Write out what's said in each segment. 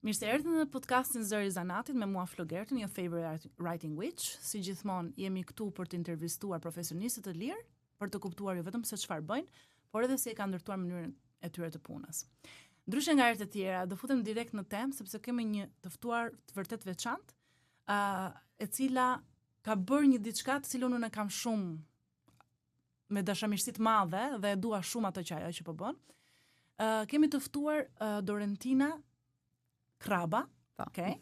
Mirë se erdhën në podcastin Zëri i Zanatit me mua Flogertën, your favorite writing witch. Si gjithmonë jemi këtu për të intervistuar profesionistë të lirë, për të kuptuar jo vetëm se çfarë bëjnë, por edhe si e kanë ndërtuar mënyrën e tyre të punës. Ndryshe nga herët e tjera, do futem direkt në temë sepse kemi një të ftuar të vërtet veçantë, e cila ka bërë një diçka të cilën unë e kam shumë me dashamirësi të madhe dhe e dua shumë ato që ajo që po bën. Kemi të ftuar Dorentina Kraba, okay,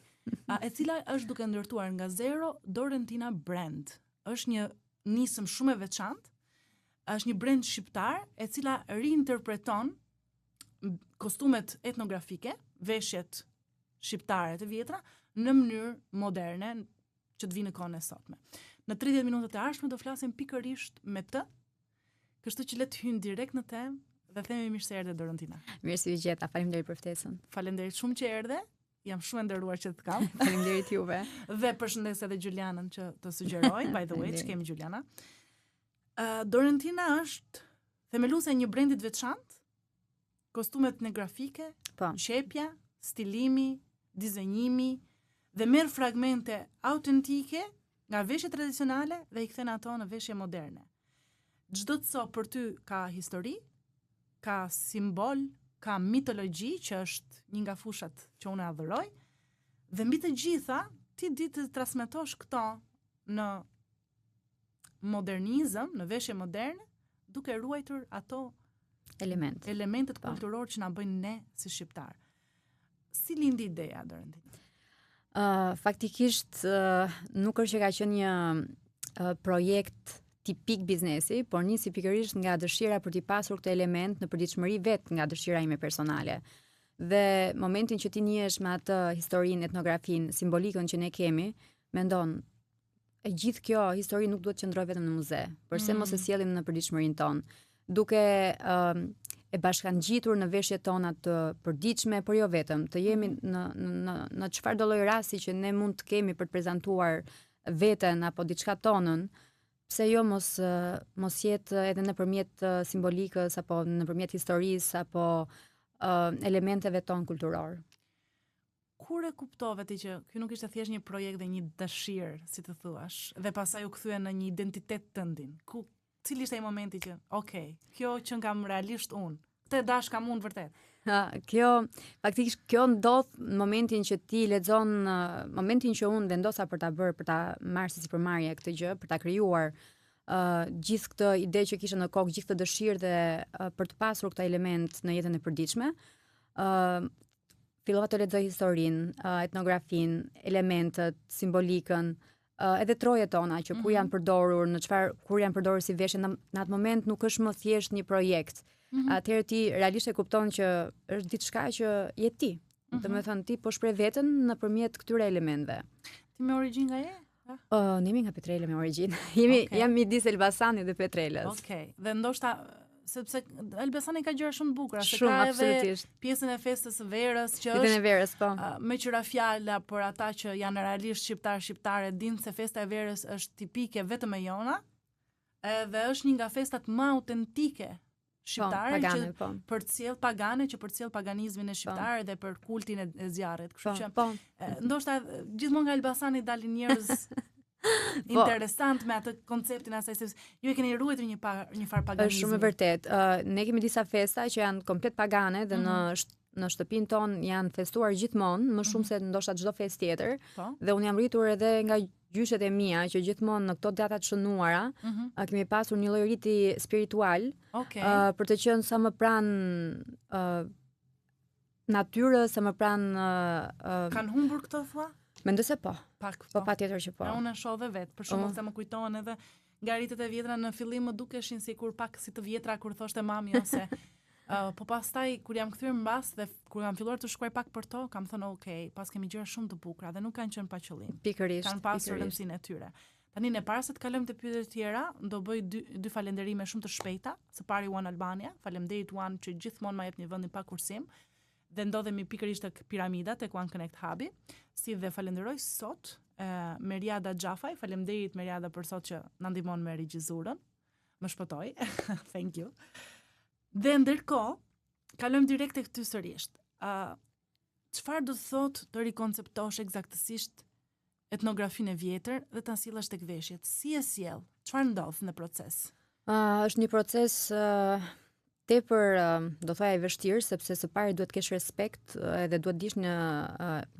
e cila është duke ndërtuar nga zero Dorentina Brand. Është një nisëm shumë e veçantë, është një brand shqiptar e cila reinterpreton kostumet etnografike, veshjet shqiptare të vjetra në mënyrë moderne që të vinë në kohën e sotme. Në 30 minutat e ardhshme do flasim pikërisht me të, kështu që le të hyjmë direkt në temë. Dhe themi mirë se erdhe Dorentina. Mirë se u gjeta, faleminderit për ftesën. Faleminderit shumë që erdhe. Jam shumë e nderuar që të kam. Faleminderit juve. Dhe përshëndes edhe Gjulianën që të sugjeroj, by the way, që kemi Gjuliana. Dorentina është themeluese e një brendi të veçantë, kostumet etnografike, qepja, stilimi, dizenjimi dhe merr fragmente autentike nga veshje tradicionale dhe i kthen ato në veshje moderne. Çdo të për ty ka histori, ka simbol, ka mitologji që është një nga fushat që unë adhuroj, dhe mbi të gjitha ti di të transmetosh këto në modernizëm, në veshje moderne, duke ruajtur ato elementet kulturore që na bëjnë ne si shqiptar. Si lindi ideja, Dorentina? Faktikisht nuk është që ka qenë një projekt tipik biznesi, por nisi pikërisht nga dëshira për t'i pasur këtë element në përditshmëri vetë nga dëshira ime personale. Dhe momentin që ti njihesh me atë historinë, etnografin, simbolikën që ne kemi, mendon, e gjithë kjo histori nuk duhet të qëndrojë vetëm në muze, përse mos e sjellim në përditshmërinë tonë, duke e bashkangjitur në veshjet tona të përditshme, por jo vetëm, të jemi në çfarëdo lloj rasti që ne mund të kemi për të prezantuar veten apo diçka tonën. Pse jo mos jetë edhe nëpërmjet simbolikës apo nëpërmjet historisë apo elementeve tonë kulturor. Kur e kuptove ti që ky nuk ishte thjesht një projekt dhe një dëshirë, si të thuash, dhe pastaj u kthye në një identitet tëndin? Cili ishte ai momenti që, kjo që kam realisht unë, këtë dash kam unë vërtet? Faktikisht kjo ndodh në momentin që ti lexon, momentin që unë vendosa për ta bërë, për ta marrë si sipërmarrje këtë gjë, për ta krijuar gjithë këtë ide që kisha në kokë, gjithë këtë dëshirë dhe për të pasur këtë element në jetën e përditshme. Fillova të lexoj historinë, etnografin, elementet, simbolikën, edhe trojet tona që kur janë përdorur, kur janë përdorur si veshje në atë moment nuk është më thjesht një projekt. Atëherë ti realisht e kupton që është diçka që je ti. Domethënë ti po shpreh veten nëpërmjet këtyre elementeve. Ti me origjinë nga je? Ne jemi nga Petrele me origjinë. Jam midis Elbasanit dhe Petrelës. Dhe ndoshta sepse Elbasani ka gjëra shumë të bukura, ka edhe pjesën e festës së verës që është verës, po. Me qira fjala për ata që janë realisht shqiptare dinë se festa e verës është tipike vetëm e jona, edhe është një nga festat më autentike shqiptare që përcjell pagane, që përcjell paganizmin e shqiptar dhe për kultin e zjarrit. Kështu që ndoshta gjithmonë nga Elbasani dalin njerëz interesant me atë konceptin asaj, sepse ju e keni ruajtur një farë paganizmi. Është shumë e vërtet. Ne kemi disa festa që janë komplet pagane dhe në shtëpinë tonë janë festuar gjithmonë, më shumë se ndoshta çdo festë tjetër. Dhe unë jam rritur edhe nga gjyshet e mia që gjithmonë në këto data të shënuara kemi pasur një lloj riti spiritual për të qenë sa më pranë natyrës, sa më pranë kanë humbur këtë thua? Mendoj se po. Po patjetër që po. Unë e shoh dhe vet, për shkak se më kujtohen edhe nga ritet e vjetra në fillim më dukeshin sikur pak si të vjetra kur thoshte mami ose po pastaj kur jam kthyer mbas dhe kur kam filluar të shkruaj pak për to, kam thënë pas kemi gjëra shumë të bukura dhe nuk kanë qenë pa qëllim. Pikërisht. Kanë pasur rëndësinë e tyre. Tani ne para se të kalojmë te pyetjet e tjera, do bëj dy falënderime shumë të shpejta. Së pari One Albania, faleminderit One që gjithmonë ma jep një vendin pa kursim. Dhe ndodhemi pikërisht tek piramida, tek One Connect Hubi, si dhe falenderoj sot Meriada Xhafaj, faleminderit Meriada për sot që na ndihmon me regjizurën. Më shpëtoi. Thank you. Dhe ndërkohë, kalojmë direkt tek ty sërish. çfarë do të thotë të rikonceptosh eksaktësisht etnografinë e vjetër dhe ta sillesh tek veshjet? Si e sjell? Çfarë ndodh në proces? Është një proces tepër do thoya i vështirë, sepse së pari duhet kesh respekt edhe duhet dish në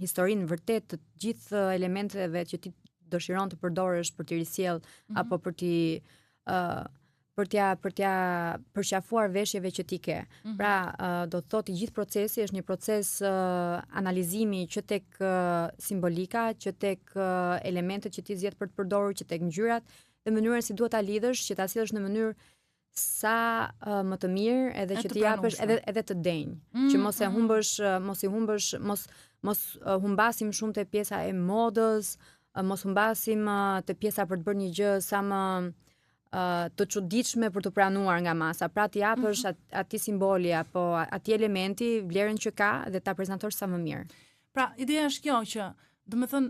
historinë vërtet të gjithë elementeve që ti dëshiron të përdorësh për t'i risjell apo për t'ja përqafuar veshjeve që ti ke. Pra, do të thotë i gjithë procesi është një proces analizimi që tek simbolika, që tek elementet që ti zgjedh për të përdorur, që tek ngjyrat, dhe mënyrën si duhet ta lidhësh, që ta sillesh në mënyrë sa më të mirë edhe që t'i japësh edhe të denj, që mos i humbësh, humbasim shumë te pjesa e modës, mos humbasim te pjesa për të bërë një gjë sa më të çuditshme për të pranuar nga masa. Pra t'i japësh atij simboli apo atij elementi vlerën që ka dhe ta prezantosh sa më mirë. Pra, ideja është kjo që, domethënë,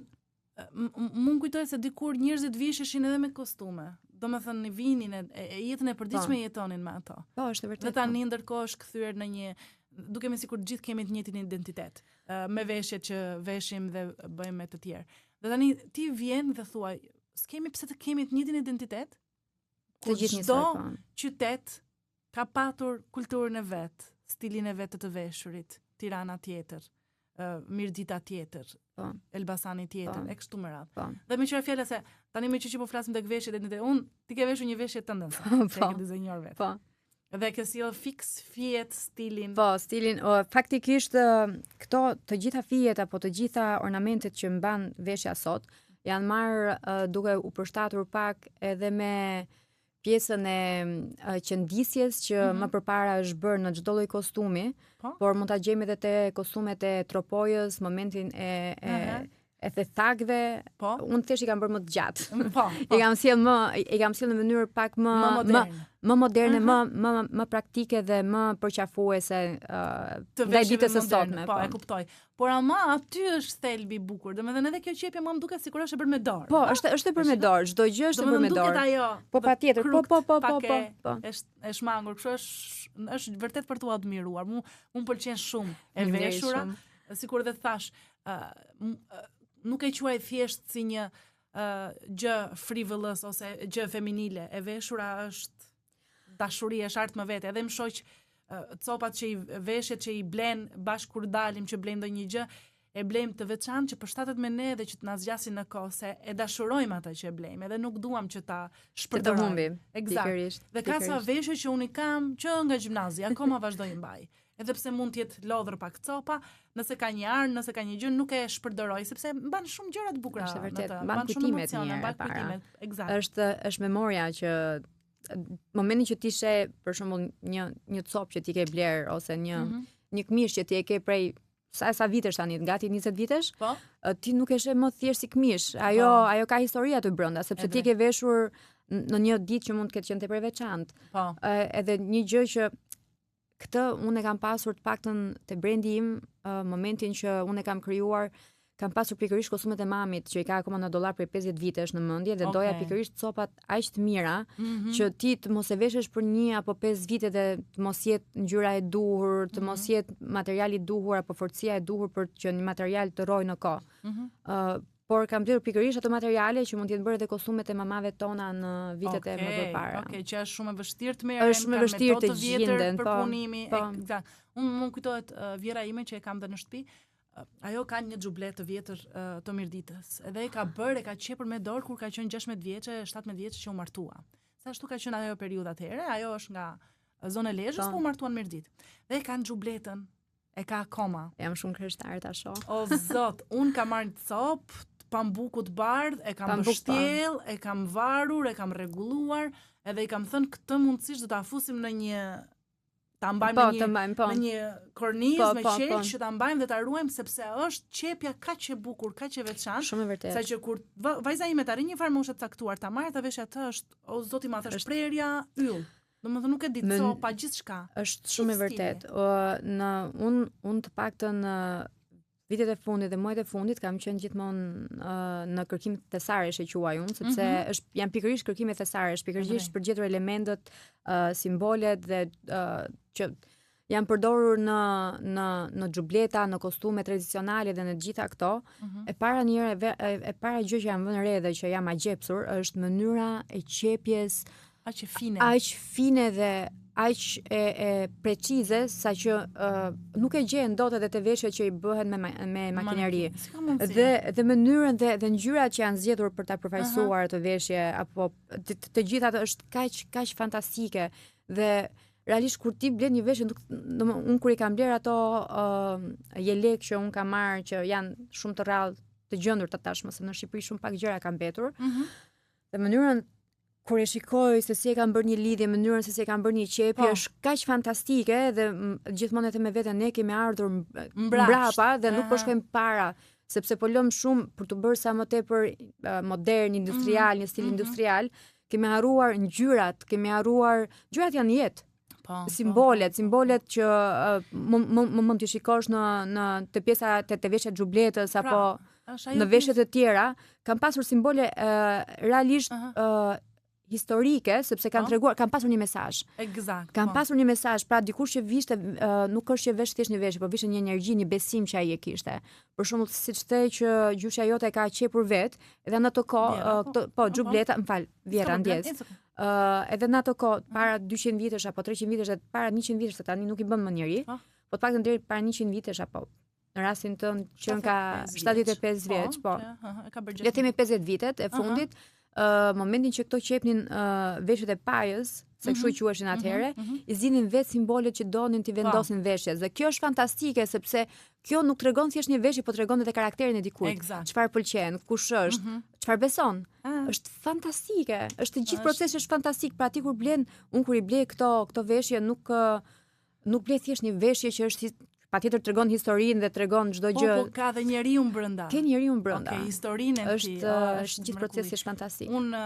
mund kujtoj se dikur njerëzit visheshin edhe me kostume. Domethënë në vinin e jetën e përditshme jetonin me ato. Po, është vërtet. Dhe tani ndërkohë është kthyer në një, dukemi sikur të gjithë kemi të njëjtin identitet, me veshjet që veshim dhe bëjmë me të tjerë. Dhe tani ti vjen dhe thuaj, s'kemi pse të kemi të njëjtin identitet? Të gjithë çdo qytet ka patur kulturën e vet, stilin e vet të veshurit, Tirana tjetër, Mirdita tjetër, Elbasani tjetër, e kështu me radhë. Dhe me qëra fjala se tani me që po flasim tek veshjet e identitet, ti ke veshur një veshje tënde, se ke dizajnuar vet. Po. Dhe ke sjell fiks fijet stilin. Po, stilin, faktikisht këto të gjitha fijet apo të gjitha ornamentet që mban veshja sot janë marrë duke u përshtatur pak edhe me pjesën e qëndisjes që më përpara është bërë në çdo lloj kostumi, por mund ta gjejmë edhe te kostumet e tropojës, momentin e thethakëve. Unë thjesht i kam bërë më të gjatë. I kam sjell në mënyrë pak më moderne, më praktike dhe më përqafuese ndaj ditës së sotme. Po, e kuptoj. Por ama aty është thelbi i bukur. Domethënë edhe kjo qepje më duket sikur është e bërë me dorë. Po, është e bërë me dorë, çdo gjë është e bërë me dorë. Duket ajo. Po patjetër, po. Është shmangur, kështu është vërtet për t'u admiruar. Mu pëlqen shumë e veshura, sikur dhe thash, nuk e quaj thjesht si një gjë frivolous ose gjë feminile. E veshura është dashuri, është art më vete. Edhe më shoq copat që veshjet që i blen bashkë kur dalim që blejmë ndonjë gjë, e blejmë të veçantë që përshtatet me ne dhe që të na zgjasin në kohë, se e dashurojmë ata që e blejmë, edhe nuk duam që ta shpërdorim. Të humbim. Eksakt. Dhe ka sa veshje që unë kam që nga gjimnazi, akoma vazhdoj mbaj. Edhe pse mund të jetë lodhur pak copa, nëse ka një arë, nëse ka një gjë, nuk e shpërdoroj sepse mban shumë gjëra të bukura. Është vërtet, mban kujtimet mirë para. Eksakt. Është memoria që momentin që ti sheh për shembull një copë që ti ke bler ose një këmish që ti e ke prej sa vitesh tani, gati 20 vitesh, ti nuk e sheh më thjesht si këmish. Ajo ka histori aty brenda, sepse ti ke veshur në një ditë që mund të ketë qenë tepër veçantë. Edhe një gjë që këtë unë e kam pasur të paktën te brendi im, momentin që unë e kam krijuar, kam pasur pikërisht kostumet e mamit që i ka akoma në dollar për 50 vitesh në mendje dhe doja pikërisht copat aq të mira që ti të mos e veshësh për 1 apo 5 vite dhe të mos jetë ngjyra e duhur, të mos jetë materiali i duhur apo forcia e duhur për që një material të rojë në kohë. Por kam blerë pikërisht ato materiale që mund të jenë bërë edhe kostumet e mamave tona në vitet e më përpara. Që është shumë e vështirë të merren, është shumë e vështirë të gjenden, për punimi. Unë kujtohet vjera ime që e kam dhe në shtëpi. Ajo ka një xhublet të vjetër të Mirditës. Edhe e ka bërë, e ka qepur me dorë kur ka qenë 16 vjeçe, 17 vjeçe që u martua. Sa ashtu ka qenë ajo periudha atëherë, ajo është nga zona e Lezhës, po u martuan në Mirdit. Dhe e ka në xhubletën, e ka akoma. Jam shumë kreshtare ta shoh. O zot, unë kam marrë copë, pambuku të bardh, e kam bështjell, e kam varur, e kam rregulluar, edhe i kam thënë këtë mundësisht do ta fusim në një ta mbajmë në një kornizë me qelç që ta mbajmë dhe ta ruajmë sepse është qepja kaq e bukur, kaq e veçantë. Shumë e vërtetë. Saqë kur vajza ime të arrin një farë moshë të caktuar, ta marrë ta veshë atë është o zoti ma thash prerja yll. Domethënë nuk e di copa gjithçka. Është shumë e vërtetë. Unë të paktën vitet e fundit dhe muajt e fundit kam qenë gjithmonë në kërkim thesaresh e quaj unë, sepse janë pikërisht kërkime thesaresh, pikërisht për gjetur elementet, simbolet dhe që janë përdorur në xhubleta, në kostume tradicionale dhe në gjitha këto. E para gjë që jam vënë re dhe që jam agjepsur është mënyra e qepjes aq fine dhe aq e precize sa që nuk e gjen dot edhe te veshjet që i bëhen me makineri. Dhe mënyrën dhe ngjyrat që janë zgjedhur për ta përfaqësuar atë veshje apo të gjitha ato është kaq fantastike dhe realisht kur ti blen një veshje, unë kur i kam bler ato jelek që unë kam marrë që janë shumë të rrallë të gjendur të tashmë, se në Shqipëri shumë pak gjëra kanë mbetur. Dhe mënyrën kur e shikoj se si e kanë bërë një lidhje, mënyrën se si e kanë bërë një qepje është kaq fantastike dhe gjithmonë e them me veten ne kemi ardhur mbrapa dhe nuk po shkojmë para, sepse po lëm shumë për të bërë sa më tepër modern, industrial, një stil industrial, kemi harruar ngjyrat, gjërat janë jetë. Simbolet që mund t'i shikosh në të pjesa të veshjet xhubletës apo në veshjet e tjera, kanë pasur simbole realisht historike, sepse kanë treguar, kanë pasur një mesazh. Eksakt. Kanë pasur një mesazh, pra dikush që vishte nuk është që vesh thjesht një veshje, por vishte një energji, një besim që ai e kishte. Për shembull, siç the që gjyshja jote ka qepur vet, edhe në ato kohë, xhubleta, vjera ndjes. Edhe në ato kohë, para 200 vitesh apo 300 vitesh, dhe para 100 vitesh, tani nuk i bën më njëri, po të paktën deri para 100 vitesh apo në rastin tënd që ka 75 vjeç, po. Le të themi 50 vitet e fundit, momentin që këto qepnin veshjet e pajës, se kështu quheshin atëherë, i zinin vetë simbolet që donin t'i vendosin veshjes. Dhe kjo është fantastike sepse kjo nuk tregon thjesht një veshje, po tregon edhe karakterin e dikujt. Çfarë pëlqen, kush është, çfarë beson. Është fantastike. Është gjithë procesi është fantastik. Pra ti kur blen, unë kur i blej këto veshje nuk blej thjesht një veshje që është patjetër tregon historinë dhe tregon çdo gjë. Po ka dhe njeriu brenda. Ke njeriu brenda. Okej, historinë e tij. Është gjithë procesi është fantastik. Unë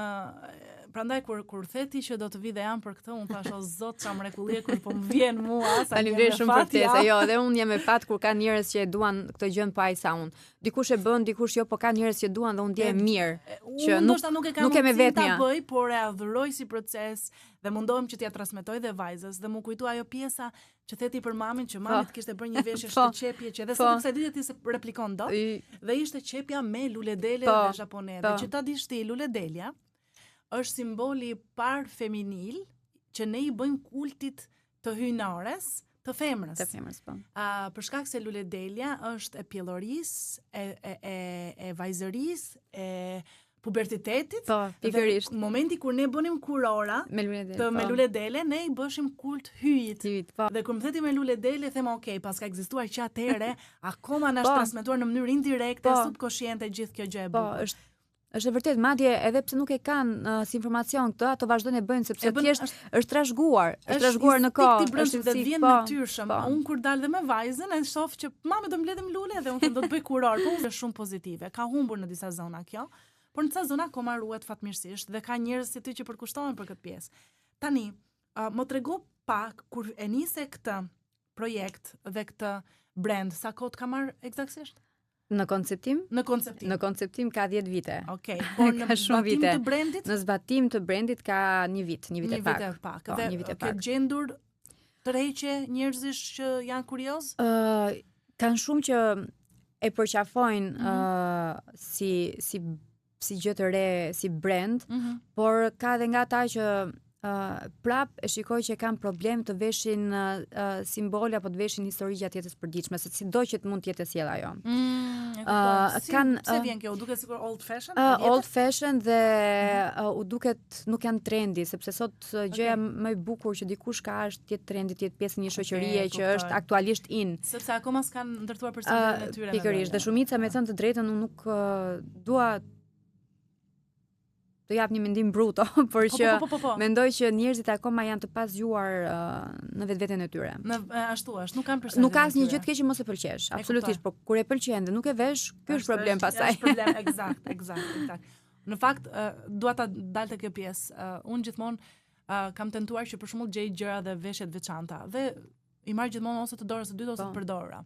prandaj kur theti që do të vi dhe jam për këtë, unë thash o zot ç'a mrekullie kur po më vjen mua, sa faleminderit shumë për këtë. Jo, dhe unë jam e fat kur ka njerëz që e duan këtë gjë pa ai sa unë. Dikush e bën, dikush jo, po ka njerëz që duan dhe unë ndjej mirë. Që nuk e me vetmja. Ta bëj, por e adhuroj si proces dhe mundohem që t'ja transmetoj dhe vajzës dhe më kujtu ajo pjesa që theti për mamin që mami të kishte bërë një veshje të qepje që edhe sa kësaj dite ti se replikon dot dhe ishte qepja me luledele dhe japone. Dhe që ta dish ti luledelja është simboli par feminil që ne i bëjmë kultit të hyjnores të femrës. Të femrës, po. Për shkak se luledelja është e pjellorisë, e vajzërisë, e pubertetit, pikërisht. Momenti kur ne bënim kurora me luledele, ne i bëshim kult hyjit. Dhe kur më theti me luledele, them okay, paska ekzistuar që atëherë, akoma na është transmetuar në mënyrë indirekte, subkonsciente gjithë kjo gjë e bukur. Është e vërtet, madje edhe pse nuk e kanë si informacion këtë, ato vazhdojnë e bëjnë sepse thjesht është trashëguar, në kohë, është dhe vjen natyrshëm. Unë kur dal dhe me vajzën e shoh që mami do mbledhim lule dhe unë them do të bëj kuror, po është shumë pozitive. Ka humbur në disa zona kjo. Por në ca zona akoma ruhet fatmirësisht dhe ka njerëz si ty që përkushtohen për këtë pjesë. Tani, më trego pak kur e nise këtë projekt dhe këtë brand, sa kohë ka marrë eksaktësisht? Në konceptim? Në konceptim ka 10 vite. Okej, por në zbatim të brandit? Në zbatim të brandit ka një vit e pak. Dhe ke gjendur tërheqje njerëzish që janë kurioz? Kanë shumë që e përqafojnë si gjë të re, si brand, por ka edhe nga ata që prap e shikoj që kanë problem të veshin simbole apo të veshin histori gjatë jetës përditshme, se sido që mund të jetë e sjell ajo. Se vjen kjo, u duket sikur old fashion? Old fashion dhe u duket nuk janë trendi, sepse sot gjëja më e bukur që dikush ka është jetë trendi, të jetë pjesë një shoqërie që është aktualisht in. Sepse akoma s'kan ndërtuar personalitetin e tyre. Pikërisht, dhe shumica me thënë të drejtën unë nuk dua të jap një mendim bruto, por që mendoj që njerëzit akoma janë të pazgjuar në vetveten e tyre. Ashtu është, nuk kanë personalitet. Nuk ka asnjë gjë të keq që mos e pëlqesh, absolutisht, por kur e pëlqen dhe nuk e vesh, ky është problem pastaj. Është problem, eksakt. Në fakt, dua ta dal te kjo pjesë. Unë gjithmonë kam tentuar që për shembull gjej gjëra dhe veshje të veçanta dhe i marr gjithmonë ose të dorës së dytë ose të përdorura.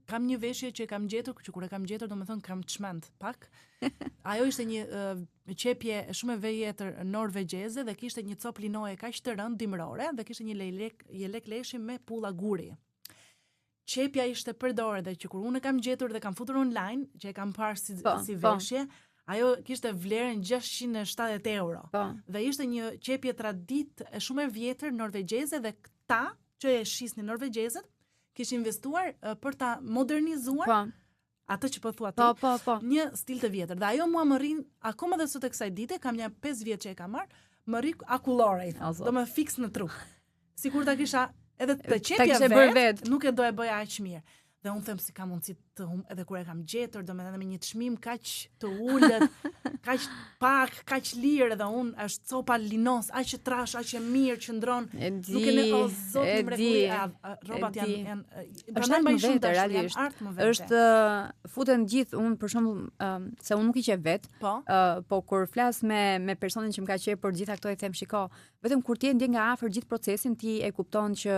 kam një veshje që e kam gjetur, që kur e kam gjetur, domethënë kam çmend pak. Ajo ishte një qepje shumë e vjetër norvegjeze dhe kishte një copë linoje kaq të rëndë dimrore dhe kishte një jelek leshi me pulla guri. Qepja ishte përdorë dhe që kur unë e kam gjetur dhe kam futur online, që e kam parë si veshje, ajo kishte vlerën 670 euro. Dhe ishte një qepje tradit e shumë e vjetër norvegjeze dhe këta që e shisnin norvegjezët kishin investuar për ta modernizuar atë që po thua ti, një stil të vjetër. Dhe ajo mua më rrin akoma dhe sot e kësaj dite, kam një 5 vjet që e kam marrë, më rri akullore, do më fiks në trup. Sikur ta kisha edhe të qepja vet, nuk e do e bëja aq mirë. Dhe unë them si ka mundësi të edhe kur e kam gjetur, domethënë me një çmim kaq të ulët, kaq pak, kaq lirë dhe unë është copa linos, aq e trash, aq e mirë që ndron. Nuk e o zot më mrekulli, rrobat janë prandaj më vete realisht. Është futen gjithë unë për shembull se unë nuk i qef vet, po kur flas me personin që më ka qejf për gjitha këto i them shiko, vetëm kur ti ndjen nga afër gjithë procesin ti e kupton që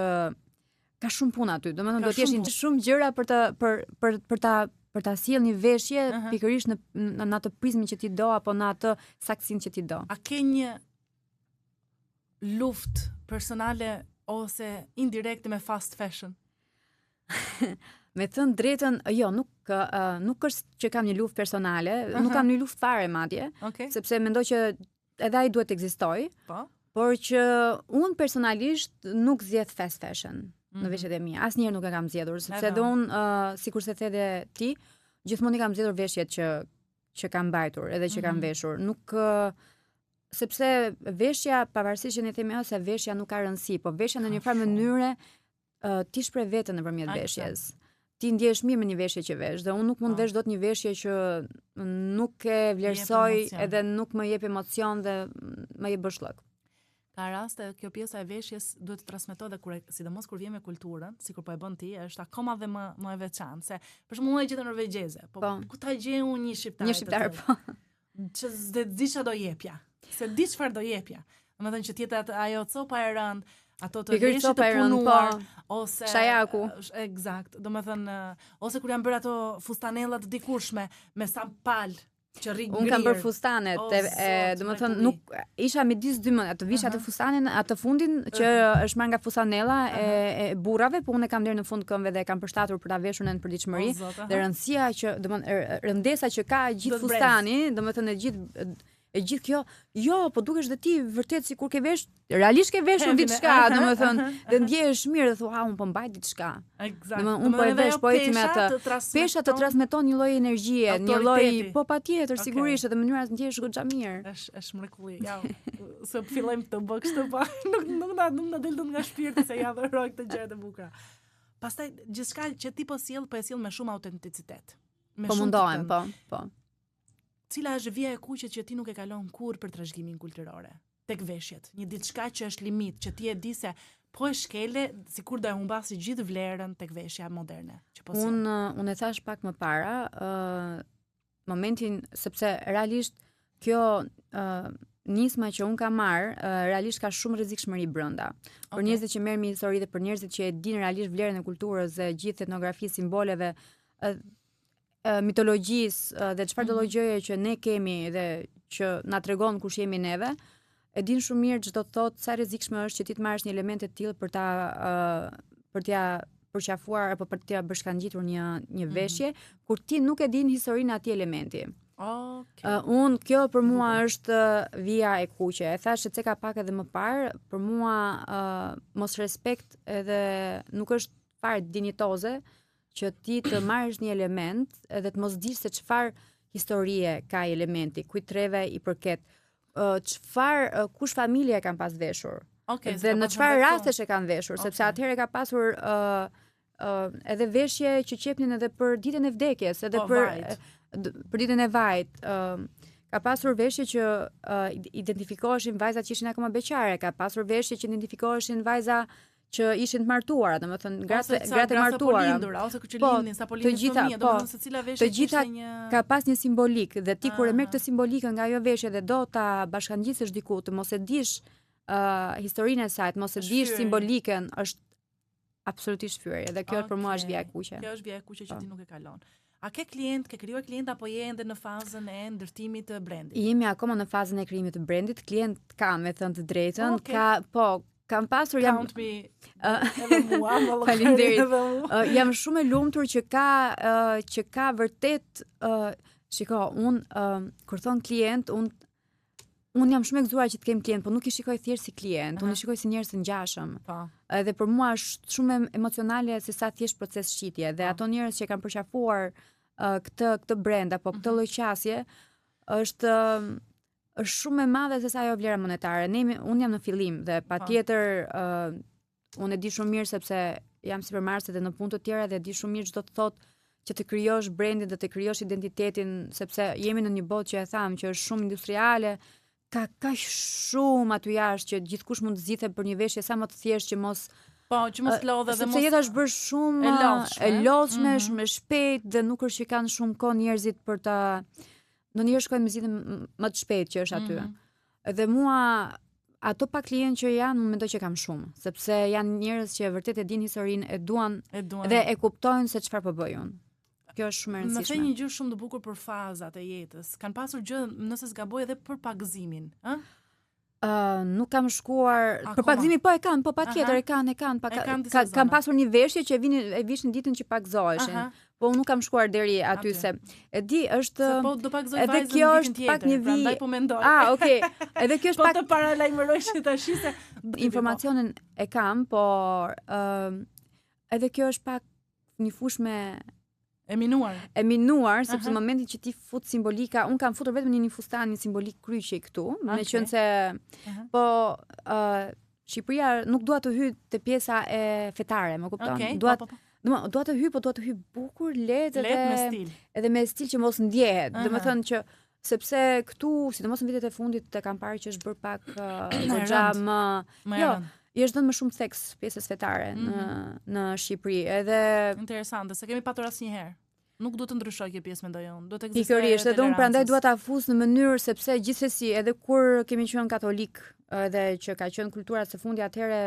ka shumë punë aty. Domethënë do të jesh shumë gjëra për ta sjellë një veshje pikërisht në atë prizmin që ti do apo në atë saktësinë që ti do. A ke një luftë personale ose indirekte me fast fashion? Me thënë drejtën, jo, nuk është që kam një luftë personale, nuk kam një luftë fare madje, sepse mendoj që edhe ai duhet të ekzistojë, por që unë personalisht nuk zgjedh fast fashion në veshjet e mia. Asnjëherë nuk e kam zgjedhur, sepse edhe unë, sikur se the edhe ti, gjithmonë i kam zgjedhur veshjet që kam mbajtur, edhe që kam veshur. Nuk sepse veshja, pavarësisht që ne themi se veshja nuk ka rëndësi, po veshja në një farë mënyre ti shpreh veten nëpërmjet veshjes. Ti ndjehesh mirë me një veshje që vesh, dhe unë nuk mund vesh dot një veshje që nuk e vlerësoj edhe nuk më jep emocion dhe më jep bëshllëk. Ka raste kjo pjesa e veshjes duhet të transmetohet dhe sidomos kur vjen me kulturën, sikur po e bën ti, është akoma dhe më e veçantë, se për shembull unë e gjeta norvegjeze, po ku ta gjej unë një shqiptar po. Që s'e di çfarë do jepja. Se di çfarë do jepja. Domethënë që tjetër ajo copa e rënd, ato të veshjet të punuar, ose shajaku. Eksakt. Domethënë ose kur janë bërë ato fustanella të dikurshme me sampal. Unë kam bërë fustanet, domethënë nuk isha midis dy mend, të vish atë fustanin, atë fundin që është marrë nga fustanella e burrave, po unë e kam deri në fund këmbëve dhe e kam përshtatur për ta veshur në përditshmëri, dhe rëndësia që domethënë rëndesa që ka gjithë fustani, domethënë e gjithë kjo, jo, po dukesh dhe ti vërtet sikur ke vesh, realisht ke veshur diçka, domethënë, dhe ndjehesh mirë dhe thua, unë po mbaj diçka. Domethënë unë po e vesh, po eci me atë. Pesha të transmeton një lloj energjie, një lloj, po patjetër, sigurisht, edhe mënyra se ndjehesh goxha mirë. Është mrekulli. Ja, se fillojmë të bëj kështu pa, nuk na del dot nga shpirti se ja adhuroj këtë gjë të bukura. Pastaj gjithçka që ti po sjell me shumë autenticitet. Po mundohem, po. Cila është vija e kuqe që ti nuk e kalon kurrë për trashëgimin kulturore? Tek veshjet, një diçka që është limit, që ti e di se po e shkele, sikur do e humbasi gjithë vlerën tek veshja moderne. Unë e thash pak më para, momentin, sepse realisht kjo nisma që unë kam marrë, realisht ka shumë rrezikshmëri brenda. Për njerëzit që merren me histori dhe për njerëzit që e dinë realisht vlerën e kulturës dhe gjithë etnografisë, simboleve, mitologjisë dhe çfarë do gjëje që ne kemi dhe që na tregon kush jemi neve, e din shumë mirë çdo të thotë sa rrezikshme është që ti të marrësh një element të tillë për t'ia përqafuar apo për t'ia bashkangjitur një veshje, kur ti nuk e din historinë e atij elementi. Unë kjo për mua është vija e kuqe. E thash se ka pak edhe më parë, për mua mos respekt edhe nuk është fare dinjitoze që ti të marrësh një element edhe të mos dish se çfarë historie ka elementi, kujt treve i përket, kush familje e kanë pas veshur. Dhe në çfarë rastesh e kanë veshur, sepse atëherë ka pasur edhe veshje që qepnin edhe për ditën e vdekjes, edhe për ditën e vajt. Ka pasur veshje që identifikoheshin vajzat që ishin akoma beqare, ka pasur veshje që identifikoheshin vajza që ishin të martuara, domethënë gratë e martuara, ose që lindin sa po lindin fëmijë, domethënë se cila veshje kishte një ka pas një simbolik dhe ti kur e merr këtë simbolikën nga ajo veshje dhe do ta bashkangjitësh diku, të mos e dish historinë e saj, të mos e dish simbolikën, absolutisht fyerje dhe kjo për mua është vija e kuqe. Kjo është vija e kuqe që ti nuk e kalon. A ke klient, ke krijuar klient apo je ende në fazën e ndërtimit të brandit? Jemi akoma në fazën e krijimit të brandit. Klient kam, me thënë të drejtën, kam pasur Count me edhe mua, faleminderit. Jam shumë e lumtur që ka vërtet shiko, kur thon klient, unë jam shumë e gëzuar që të kem klient, por nuk i shikoj thjesht si klient, unë i shikoj si njerëz të ngjashëm. Edhe për mua është shumë emocionale se sa thjesht proces shitje dhe ato njerëz që kanë përqafuar këtë brand apo këtë lloj qasje është shumë e madhe se sa ajo vlera monetare. Unë jam në fillim dhe patjetër unë e di shumë mirë sepse jam supermarket dhe në punë të tjera dhe di shumë mirë çdo të thotë që të krijosh brandin dhe të krijosh identitetin, sepse jemi në një botë që e tham që është shumë industriale, ka shumë aty jashtë që gjithkush mund të zgjidhte për një veshje sa më të thjeshtë që mos lodhe dhe mos. Sepse jeta është bërë shumë e lodhshme, shumë e shpejt dhe nuk është që kanë shumë kohë njerëzit për ta ndonjëherë shkojnë me zgjidhje më të shpejt që është aty. Dhe mua ato pa klientë që janë, unë mendoj që kam shumë, sepse janë njerëz që vërtet e dinë historinë, e duan dhe e kuptojnë se çfarë po bëj unë. Kjo është shumë e rëndësishme. Më the një gjë shumë të bukur për fazat e jetës. Kanë pasur gjë, nëse s'gaboj, edhe për pagëzimin, ë? Nuk kam shkuar për pagëzimin, po e kanë, po patjetër e kanë. Kam pasur një veshje që e vishin ditën që pagëzoheshin. Po unë nuk kam shkuar deri aty se e di është po do pagëzoj vajzën ditën tjetër. Edhe kjo është pak një vijë. Prandaj po mendoj. Okay. Edhe kjo është pak po të paralajmëroj që tash se informacionin e kam, por edhe kjo është pak një fushë me e minuar, sepse në momentin që ti fut simbolika, unë kam futur vetëm një fustan, një simbolik kryqi këtu, me qenë se po Shqipëria nuk dua të hyj te pjesa e fetare, më kupton? Dua të hyj, po dua të hyj bukur, lehtë edhe me stil që mos ndjehet. Domethënë që sepse këtu, sidomos në vitet e fundit e kam parë që është bërë pak goxha më është dhënë më shumë seks pjesës fetare në Shqipëri. Edhe interesante, se kemi patur asnjëherë. Nuk duhet të ndryshoj kjo pjesë, mendoj unë. Duhet të ekzistojë. Pikërisht, edhe unë prandaj dua ta fus në mënyrë sepse gjithsesi edhe kur kemi qenë katolik, edhe që ka qenë kultura së fundi atëherë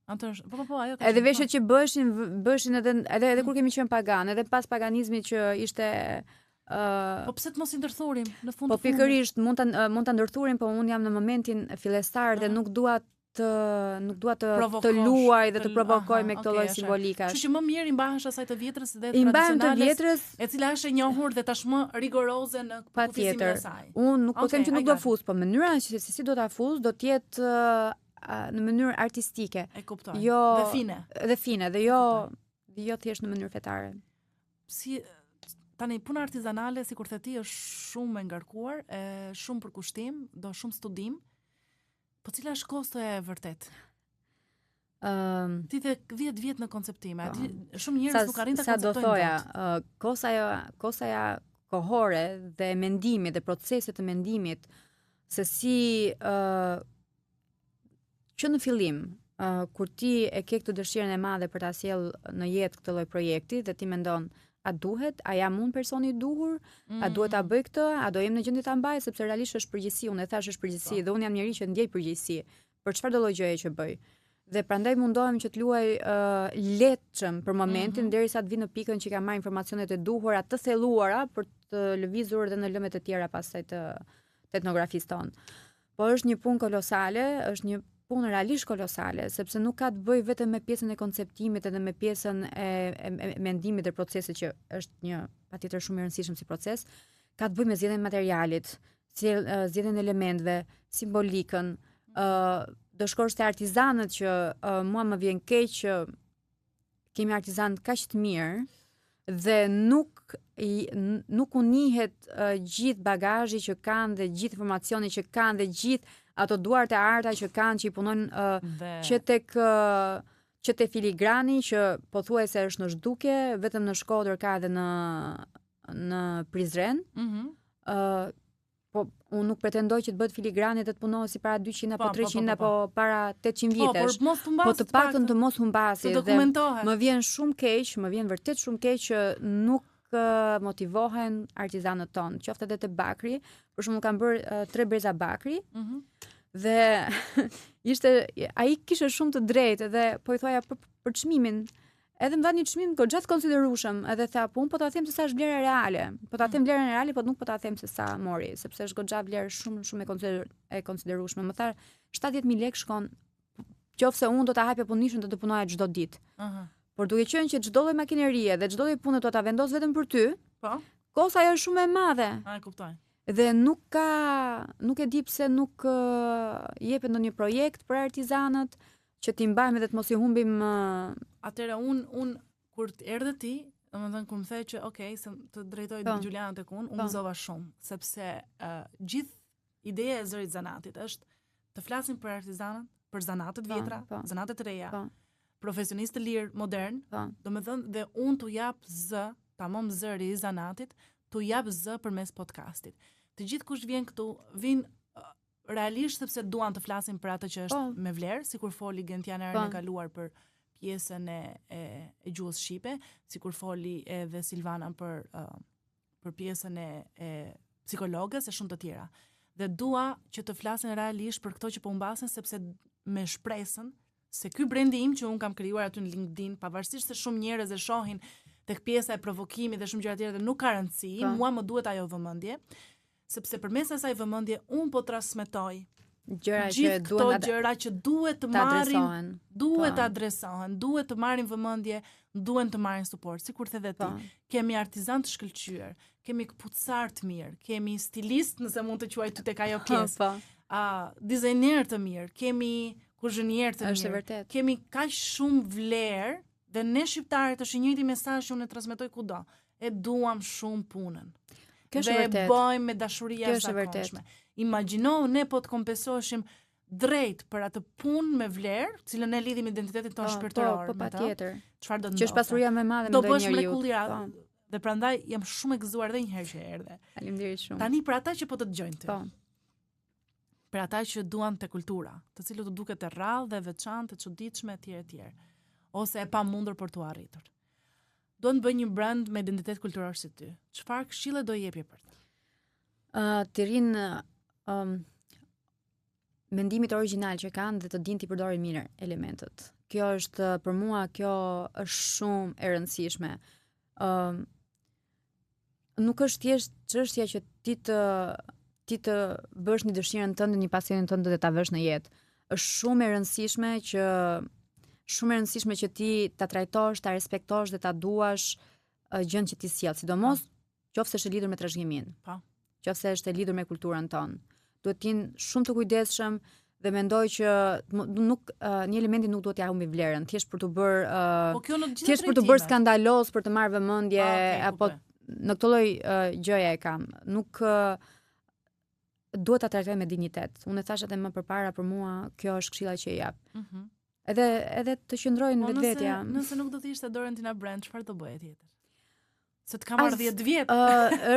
ajo ka. Edhe veshjet që bëshin edhe kur kemi qenë pagan, edhe pas paganizmit që ishte po pse të mos i ndërthurim në fund? Po pikërisht mund ta ndërthurim, po unë jam në momentin fillestar dhe nuk dua të luaj dhe të provokoj me këtë lloj simbolikash. Kështu që më mirë i mbahesh asaj të vjetrës dhe tradicionales, e cila është e njohur dhe tashmë rigoroze në kufizimin e saj. Unë nuk po them që nuk do fus, po mënyra që si do ta fus do të jetë në mënyrë artistike. E kuptoj. Dhe fine, dhe jo thjesht në mënyrë fetare. Si tani puna artizanale, sikur the ti, është shumë e ngarkuar, shumë për kushtim, do shumë studim. Po cila është kosto e vërtet? Ti the 10 vjet në konceptime, shumë njerëz nuk arrin ta konceptojnë. Sa do thoja, kostaja kohore dhe mendimit dhe proceset të mendimit se si që në fillim kur ti e ke këtë dëshirën e madhe për ta sjellë në jetë këtë lloj projekti dhe ti mendon a duhet, a jam unë personi i duhur, a duhet ta bëj këtë, a do jem në gjendje ta mbaj, sepse realisht është përgjegjësi, unë e thash është përgjegjësi dhe unë jam njëri që ndjej përgjegjësi për çfarëdo lloj gjëje që bëj. Dhe prandaj mundohem që të luaj lehtëshëm për momentin derisa të vi në pikën që kam marrë informacionet e duhura, të thelluara për të lëvizur edhe në lëmet e tjera pastaj të etnografisë tonë. Po është një punë kolosale, është një punë realisht kolosale, sepse nuk ka të bëjë vetëm me pjesën e konceptimit edhe me pjesën e mendimit dhe procesit që është një patjetër shumë i rëndësishëm si proces, ka të bëjë me zgjedhjen e materialit, zgjedhjen e elementëve, simbolikën, do shkosh te artizanët që mua më vjen keq që kemi artizanë kaq të mirë dhe nuk u njihet gjithë bagazhi që kanë dhe gjithë informacioni që kanë dhe gjithë ato duart e arta që kanë që i punojnë që te filigrani që pothuajse është në zhdukje, vetëm në Shkodër ka edhe në Prizren. Po unë nuk pretendoj që të bëhet filigrani dhe të punohet si para 200 apo 300 apo para 800 vitesh. Po të paktën të mos humbasi dhe më vjen shumë keq, më vjen vërtet shumë keq që nuk motivohen artizanët tonë, qoftë edhe te bakri, për shembull kanë bërë 3 breza bakri. Dhe ai kishte shumë të drejtë dhe po I thoja për çmimin. Edhe më dha një çmim goxha të konsiderueshëm, edhe tha, po un po ta them se sa është vlera reale. Po ta them vlerën reale, po nuk po ta them se sa mori, sepse është goxha vlerë shumë e konsiderueshme. Më tha 70.000 lekë shkon, qofse un do ta hapja punishën të punoja çdo ditë. Por duke qenë që çdo lloj makinerie dhe çdo lloj pune do ta vendos vetëm për ty, po. Kosta ajo është shumë e madhe. E kuptoj. Dhe nuk e di pse nuk jepet ndonjë projekt për artizanët që t'i mbajmë dhe të mos I humbim. Atëherë un kur erdhe ti, domethënë kur më the që okay, se të drejtoj Gjuliana tek un gëzova shumë, sepse gjithë ideja e Zërit Zanatit është të flasim për artizanët, për zanatet vjetra, zanatet të reja, profesionistë të lirë, modern, domethënë dhe un t'u jap tamam zëri I zanatit, t'u jap përmes podcastit. Të gjithë kush vjen këtu, vin realisht sepse duan të flasin për atë që është me vlerë, sikur foli Gentiana herën e kaluar për pjesën e gjuhës shqipe, sikur foli edhe Silvana për pjesën e psikologës e shumë të tjera. Dhe dua që të flasin realisht për këto që po mbasen, sepse me shpresën se ky brendi im që un kam krijuar aty në LinkedIn, pavarësisht se shumë njerëz e shohin tek pjesa e provokimit dhe shumë gjëra tjera dhe nuk ka rëndësi, mua më duhet ajo vëmendje, sepse përmes asaj vëmendje un po transmetoj gjëra që duhet të marrin, duhet të adresohen, duhet të marrin vëmendje, duhen të marrin suport. Sikur the dhe ti, kemi artizan të shkëlqyer, kemi këpucar të mirë, kemi stilist, nëse mund të quaj ty tek ajo pjesë, dizajner të mirë, kemi kuzhinier të mirë, kemi kaq shumë vlerë dhe ne shqiptarët është I njëjti mesazh që unë e transmetoj kudo. E duam shumë punën. Dhe bëjmë me dashuri jashtëzakonshme. Imagjino ne po të kompensoheshim drejt për atë punë me vlerë, cilën ne lidhim identitetin tonë shpirtëror. Po patjetër. Çfarë do të ndodhte? Që është pasuria më e madhe me do bësh mrekullia. Dhe prandaj jam shumë e gëzuar edhe një herë që erdhe. Faleminderit shumë. Tani për ata që po të dëgjojnë ty. Për ata që duan te kultura, të cilët u duket e rrallë dhe veçantë, e çuditshme etj. Ose e pamundur për t'u arritur. Duan të bëjnë një brand me identitet kulturor si ty. Çfarë këshille do jepje për ta? Të rinë mendimit origjinal që kanë dhe të dinë t'i përdorin mirë elementet. Kjo është për mua, kjo është shumë e rëndësishme. Nuk është thjesht çështja që ti të bësh një dëshirën tënde, një pasionin tënde dhe ta vësh në jetë. Është shumë e rëndësishme që ti ta trajtosh, ta respektosh dhe ta duash gjën që ti sjell, sidomos qofse është e lidhur me trashëgimin. Qofse është e lidhur me kulturën tonë. Duhet të jenë shumë të kujdesshëm dhe mendoj që një elementi nuk duhet t'ia humbi vlerën, thjesht për të bërë skandaloz, për të marrë vëmendje apo në këtë lloj gjëja e kam. Nuk duhet ta trajtoj me dinjitet. Unë e thash edhe më përpara, për mua kjo është këshilla që e jap. Edhe të qëndrojnë vetvetja. Nëse nuk do të ishte Dorentina Brand, çfarë do bëje tjetër? Se të kam marrë 10 vjet.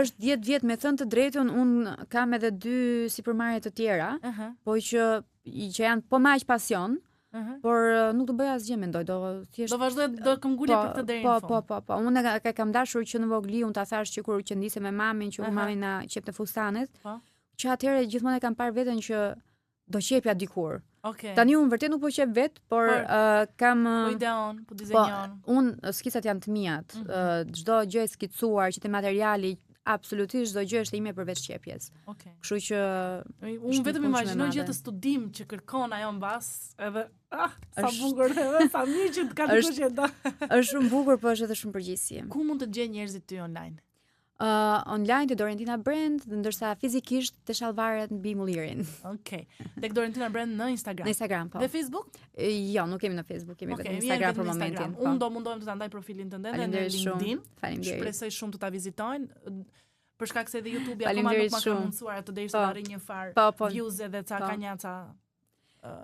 Është 10 vjet, me thënë të drejtën, unë kam edhe 2 sipërmarrje të tjera, po që janë po më aq pasion, por nuk do bëj asgjë, mendoj, do vazhdoj, do këmbgulje për këtë deri në fund. Po. Unë kam dashur që në vogli, unë ta thash që kur qëndise me mamin, që mamin na qepte fustanet, që atëherë gjithmonë e kam parë veten që do qepja dikur. Tani unë vërtet nuk po qep vet, por kam po ideon, po dizenjon. Unë skicat janë të mia. Çdo gjë e skicuar që te materiali, absolutisht çdo gjë është ime përveç qepjes. Kështu që unë vetëm imagjinoj gjë të studim që kërkon ajo mbas, edhe sa bukur, edhe sa mirë që të ka dikush që do. Është shumë bukur, po është edhe shumë përgjegjësi. Ku mund të gjejnë njerëzit ty online? Online te Dorentina Brand, ndërsa fizikisht te shallvaret mbi Mullirin. Tek Dorentina Brand në Instagram. Në Instagram, po. Dhe Facebook? Jo, nuk kemi në Facebook, kemi vetëm Instagram për momentin. Unë do mundohem të ta ndaj profilin tënd në LinkedIn. Shpresoj shumë të ta vizitojnë. Për shkak se edhe YouTube akoma nuk ma ka mundsuar atë derisa të arrijë një farë views edhe ca kanjaca.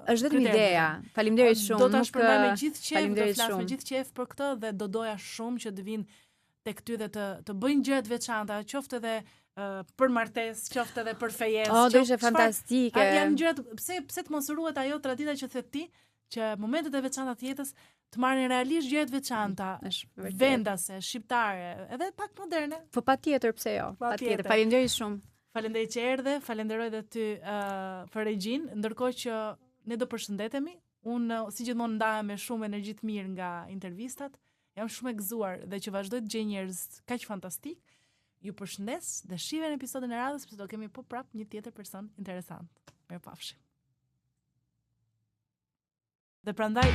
Është vetëm ideja. Faleminderit shumë. Do ta shpërndaj me gjithë qejf, do flas me gjithë qejf për këtë dhe do doja shumë që të vinë tek ty dhe të bëjnë gjëra të veçanta, qoftë edhe për martesë, qoftë edhe për fejesë. Do ishte fantastike. Janë gjëra, pse të mos ruhet ajo tradita që thet ti, që momentet e veçanta të jetës të marrin realisht gjëra të veçanta, vendase, shqiptare, edhe pak moderne. Po patjetër, pse jo? Patjetër. Faleminderit shumë. Falenderoj që erdhe, falenderoj dhe ty për regjin, ndërkohë që ne do përshëndetemi. Unë si gjithmonë ndahem me shumë energji të mirë nga intervistat. Jam shumë e gëzuar dhe që vazhdoj të gjej njerëz kaq fantastik. Ju përshëndes dhe shive në episodin e radhës, sepse do kemi prap një tjetër person interesant. Mirupafshim. Dhe prandaj